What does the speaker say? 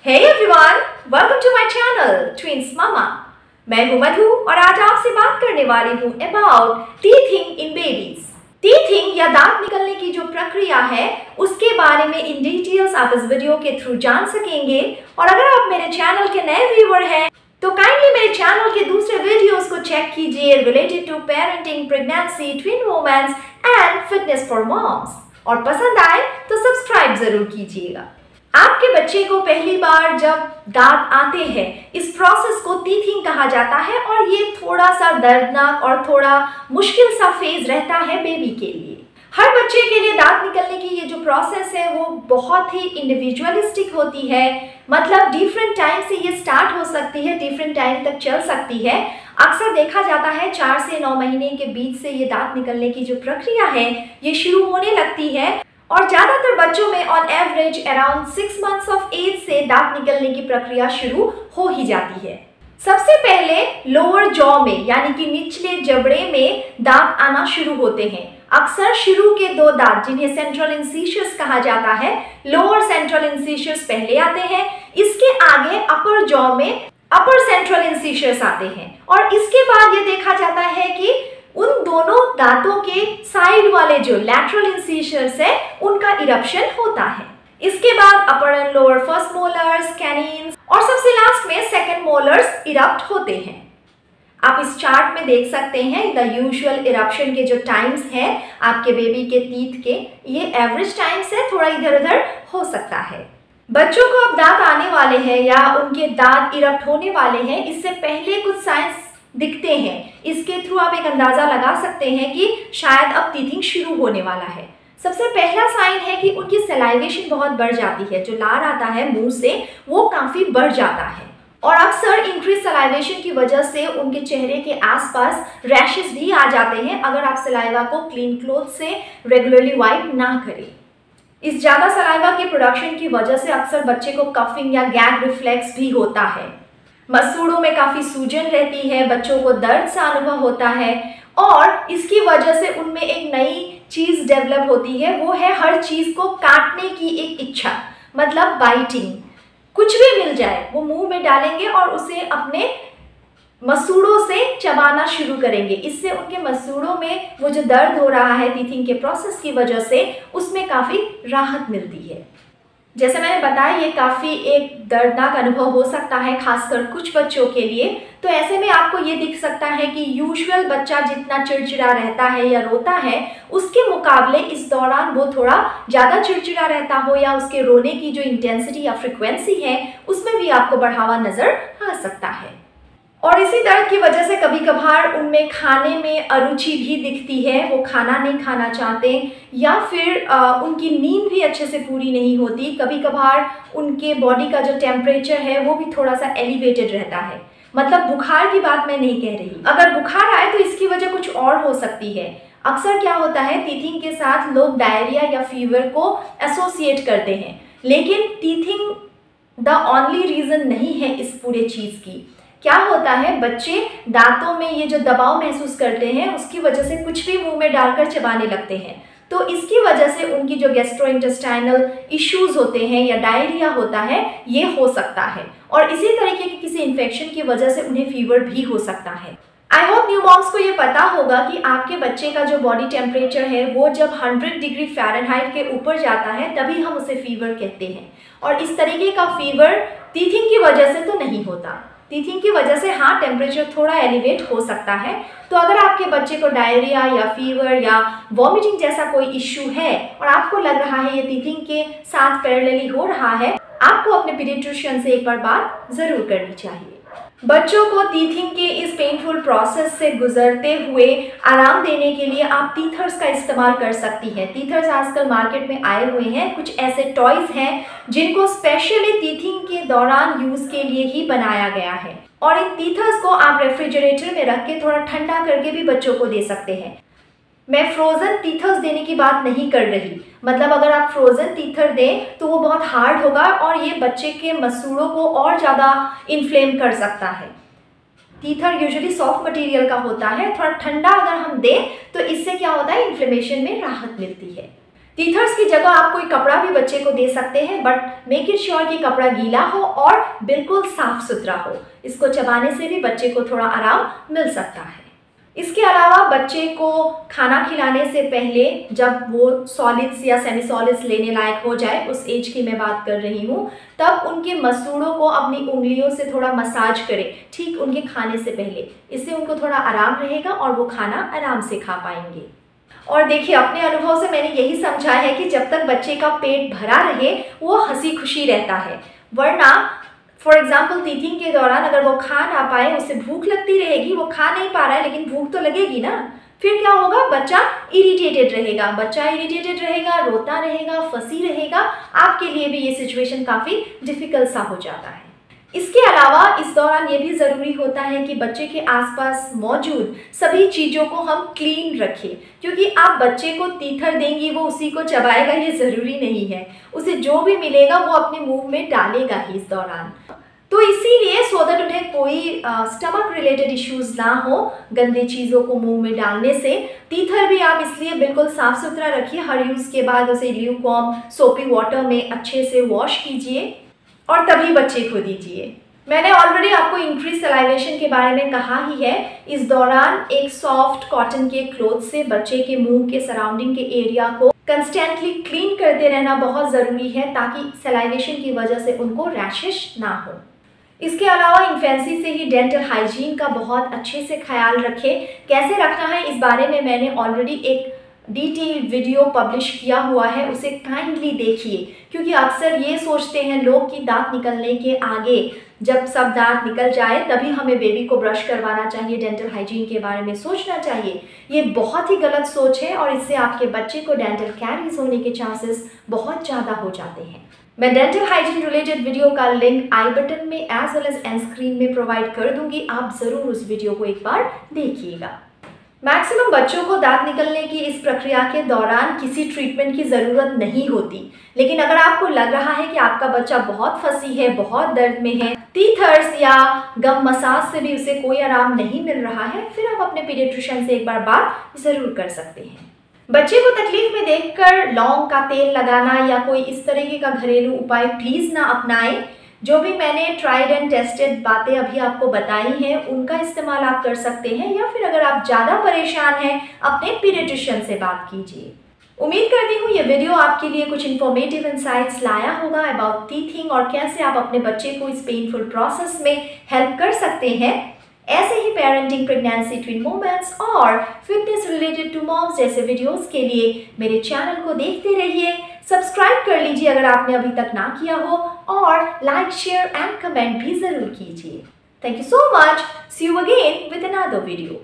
Hey everyone, welcome to my channel Twins Mama। मैं हूँ मधु और आज आपसे बात करने वाली हूँ about teething in babies। Teething या दांत निकलने की जो प्रक्रिया है उसके बारे में इन डिटेल्स आप इस वीडियो के थ्रू जान सकेंगे। और अगर आप मेरे चैनल के नए व्यूअर हैं तो काइंडली मेरे चैनल के दूसरे वीडियोस को चेक कीजिए related to parenting, pregnancy, twin womens and fitness for moms. और पसंद आए तो सब्सक्राइब जरूर कीजिएगा। आपके बच्चे को पहली बार जब दांत आते हैं इस प्रोसेस को टीथिंग कहा जाता है और ये थोड़ा सा दर्दनाक और थोड़ा मुश्किल सा फेज रहता है बेबी के लिए। हर बच्चे के लिए दांत निकलने की ये जो प्रोसेस है वो बहुत ही इंडिविजुअलिस्टिक होती है। मतलब डिफरेंट टाइम से ये स्टार्ट हो सकती है, डिफरेंट टाइम तक चल सकती है। अक्सर देखा जाता है 4 से 9 महीने के बीच से ये दांत निकलने की जो प्रक्रिया है ये शुरू होने लगती है और ज्यादातर बच्चों में on average around 6 months of age से दांत निकलने की प्रक्रिया शुरू हो ही जाती है। सबसे पहले लोअर जॉ में यानी कि निचले जबड़े में दांत आना शुरू होते हैं। अक्सर शुरू के 2 दांत जिन्हें सेंट्रल इंसिशंस कहा जाता है, लोअर सेंट्रल इंसिशंस पहले आते हैं। इसके आगे अपर जॉ में अपर सेंट्रल इंसिशंस आते हैं और इसके बाद ये देखा जाता है कि उन दोनों दांतों के साइड वाले जो लैटरल इंसिशंस है उनका इरप्शन होता है। इसके बाद अपर एंड लोअर फर्स्ट मोलर्स, कैनिन्स और सबसे लास्ट में सेकंड मोलर्स इरप्ट होते हैं। आप इस चार्ट में देख सकते हैं द यूजुअल इरप्शन के जो टाइम्स हैं आपके बेबी के टीथ के, ये एवरेज टाइम्स है, थोड़ा इधर उधर हो सकता है। बच्चों को अब दांत आने वाले हैं या उनके दांत इरप्ट होने वाले हैं इससे पहले कुछ साइंस दिखते हैं। इसके थ्रू आप एक अंदाजा लगा सकते हैं कि शायद अब टीथिंग शुरू होने वाला है। सबसे पहला साइन है कि उनकी सलाइवेशन बहुत बढ़ जाती है, जो लार आता है मुंह से वो काफी बढ़ जाता है और अक्सर इंक्रीज सलाइवेशन की वजह से उनके चेहरे के आसपास रैशेस भी आ जाते हैं अगर आप सलाइवा को क्लीन क्लॉथ से रेगुलरली वाइप ना करें। इस ज्यादा सलाइवा के प्रोडक्शन की वजह से अक्सर बच्चे को कफिंग या गैग रिफ्लेक्स भी होता है। मसूड़ों में काफी सूजन रहती है, बच्चों को दर्द सा अनुभव होता है और इसकी वजह से उनमें एक नई चीज डेवलप होती है, वो है हर चीज को काटने की एक इच्छा, मतलब बाइटिंग। कुछ भी मिल जाए वो मुंह में डालेंगे और उसे अपने मसूड़ों से चबाना शुरू करेंगे। इससे उनके मसूड़ों में वो जो दर्द हो रहा है टीथिंग के प्रोसेस की वजह से उसमें काफी राहत मिलती है। जैसे मैंने बताया ये काफ़ी एक दर्दनाक अनुभव हो सकता है खासकर कुछ बच्चों के लिए। तो ऐसे में आपको ये दिख सकता है कि यूजुअल बच्चा जितना चिड़चिड़ा रहता है या रोता है उसके मुकाबले इस दौरान वो थोड़ा ज़्यादा चिड़चिड़ा रहता हो या उसके रोने की जो इंटेंसिटी या फ्रिक्वेंसी है उसमें भी आपको बढ़ावा नज़र आ सकता है। और इसी दर्द की वजह से कभी कभार उनमें खाने में अरुचि भी दिखती है, वो खाना नहीं खाना चाहते या फिर उनकी नींद भी अच्छे से पूरी नहीं होती। कभी कभार उनके बॉडी का जो टेम्परेचर है वो भी थोड़ा सा एलिवेटेड रहता है। मतलब बुखार की बात मैं नहीं कह रही, अगर बुखार आए तो इसकी वजह कुछ और हो सकती है। अक्सर क्या होता है टीथिंग के साथ लोग डायरिया या फीवर को एसोसिएट करते हैं, लेकिन टीथिंग द ओनली रीज़न नहीं है इस पूरे चीज़ की। क्या होता है बच्चे दांतों में ये जो दबाव महसूस करते हैं उसकी वजह से कुछ भी मुंह में डालकर चबाने लगते हैं, तो इसकी वजह से उनकी जो गैस्ट्रोइंटेस्टाइनल इश्यूज होते हैं या डायरिया होता है ये हो सकता है और इसी तरीके के किसी इन्फेक्शन की वजह से उन्हें फीवर भी हो सकता है। आई होप न्यू मॉम्स को ये पता होगा कि आपके बच्चे का जो बॉडी टेम्परेचर है वो जब 100 डिग्री फ़ारेनहाइट के ऊपर जाता है तभी हम उसे फीवर कहते हैं और इस तरीके का फीवर टीथिंग की वजह से तो नहीं होता। टीथिंग की वजह से हाँ टेम्परेचर थोड़ा एलिवेट हो सकता है। तो अगर आपके बच्चे को डायरिया या फीवर या वॉमिटिंग जैसा कोई इश्यू है और आपको लग रहा है ये टीथिंग के साथ पैरेलली हो रहा है, आपको अपने पीडियाट्रिशियन से एक बार बात जरूर करनी चाहिए। बच्चों को टीथिंग के इस पेनफुल प्रोसेस से गुजरते हुए आराम देने के लिए आप टीथर्स का इस्तेमाल कर सकती हैं। टीथर्स आजकल मार्केट में आए हुए हैं, कुछ ऐसे टॉयज हैं जिनको स्पेशली टीथिंग के दौरान यूज के लिए ही बनाया गया है और इन टीथर्स को आप रेफ्रिजरेटर में रख के थोड़ा ठंडा करके भी बच्चों को दे सकते हैं। मैं फ्रोज़न टीथर्स देने की बात नहीं कर रही, मतलब अगर आप फ्रोज़न टीथर दें तो वो बहुत हार्ड होगा और ये बच्चे के मसूड़ों को और ज़्यादा इन्फ्लेम कर सकता है। टीथर यूजुअली सॉफ्ट मटेरियल का होता है, थोड़ा ठंडा अगर हम दें तो इससे क्या होता है इन्फ्लेमेशन में राहत मिलती है। टीथर्स की जगह आप कोई कपड़ा भी बच्चे को दे सकते हैं, बट मेक इट श्योर कि कपड़ा गीला हो और बिल्कुल साफ सुथरा हो। इसको चबाने से भी बच्चे को थोड़ा आराम मिल सकता है। इसके अलावा बच्चे को खाना खिलाने से पहले जब वो सॉलिड्स या सेमी सॉलिड्स लेने लायक हो जाए, उस एज की मैं बात कर रही हूँ, तब उनके मसूड़ों को अपनी उंगलियों से थोड़ा मसाज करें ठीक उनके खाने से पहले। इससे उनको थोड़ा आराम रहेगा और वो खाना आराम से खा पाएंगे। और देखिए, अपने अनुभव से मैंने यही समझा है कि जब तक बच्चे का पेट भरा रहे वो हंसी खुशी रहता है, वरना फॉर एग्जाम्पल टीथिंग के दौरान अगर वो खा ना पाए, उसे भूख लगती रहेगी, वो खा नहीं पा रहा है लेकिन भूख तो लगेगी ना, फिर क्या होगा, बच्चा इरिटेटेड रहेगा, रोता रहेगा, फंसी रहेगा। आपके लिए भी ये सिचुएशन काफ़ी डिफिकल्ट सा हो जाता है। इसके अलावा इस दौरान ये भी ज़रूरी होता है कि बच्चे के आसपास मौजूद सभी चीज़ों को हम क्लीन रखें, क्योंकि आप बच्चे को टीथर देंगी वो उसी को चबाएगा ये ज़रूरी नहीं है। उसे जो भी मिलेगा वो अपने मुंह में डालेगा ही इस दौरान। तो इसीलिए सो दैट उन्हें कोई स्टमक रिलेटेड इश्यूज ना हो गंदी चीज़ों को मुंह में डालने से। टीथर भी आप इसलिए बिल्कुल साफ़ सुथरा रखिए, हर यूज़ के बाद उसे ल्यूकवार्म सोपी वाटर में अच्छे से वॉश कीजिए और तभी बच्चे को दीजिए। मैंने ऑलरेडी आपको इंक्रीज सलाइवेशन के बारे में कहा ही है। इस दौरान एक सॉफ्ट कॉटन के क्लॉथ से बच्चे के मुंह के सराउंडिंग के एरिया को कंस्टेंटली क्लीन करते रहना बहुत ज़रूरी है, ताकि सलाइवेशन की वजह से उनको रैशेस ना हो। इसके अलावा इन्फेंसी से ही डेंटल हाइजीन का बहुत अच्छे से ख्याल रखें। कैसे रखना है इस बारे में मैंने ऑलरेडी एक डिटेल वीडियो पब्लिश किया हुआ है, उसे काइंडली देखिए, क्योंकि अक्सर ये सोचते हैं लोग कि दांत निकलने के आगे जब सब दांत निकल जाए तभी हमें बेबी को ब्रश करवाना चाहिए, डेंटल हाइजीन के बारे में सोचना चाहिए। ये बहुत ही गलत सोच है और इससे आपके बच्चे को डेंटल कैरीज होने के चांसेस बहुत ज़्यादा हो जाते हैं। मैं डेंटल हाइजीन रिलेटेड वीडियो का लिंक आई बटन में as well as end screen में प्रोवाइड कर दूंगी, आप ज़रूर उस वीडियो को एक बार देखिएगा। मैक्सिमम बच्चों को दांत निकलने की इस प्रक्रिया के दौरान किसी ट्रीटमेंट की ज़रूरत नहीं होती, लेकिन अगर आपको लग रहा है कि आपका बच्चा बहुत फंसी है, बहुत दर्द में है, टीथर्स या गम मसाज से भी उसे कोई आराम नहीं मिल रहा है, फिर आप अपने पीडियाट्रिशियन से एक बार बात ज़रूर कर सकते हैं। बच्चे को तकलीफ में देखकर लौंग का तेल लगाना या कोई इस तरीके का घरेलू उपाय प्लीज़ ना अपनाएं। जो भी मैंने ट्राइड एंड टेस्टेड बातें अभी आपको बताई हैं उनका इस्तेमाल आप कर सकते हैं, या फिर अगर आप ज़्यादा परेशान हैं अपने पीडियाट्रिशियन से बात कीजिए। उम्मीद करती हूँ ये वीडियो आपके लिए कुछ इन्फॉर्मेटिव इंसाइट्स लाया होगा अबाउट टीथिंग और कैसे आप अपने बच्चे को इस पेनफुल प्रोसेस में हेल्प कर सकते हैं। ऐसे ही पेरेंटिंग, प्रेगनेंसी, ट्विन मोमेंट्स और फिटनेस रिलेटेड टू मॉम्स जैसे वीडियोस के लिए मेरे चैनल को देखते रहिए। सब्सक्राइब कर लीजिए अगर आपने अभी तक ना किया हो, और लाइक, शेयर एंड कमेंट भी जरूर कीजिए। Thank you so much. See you again with another video.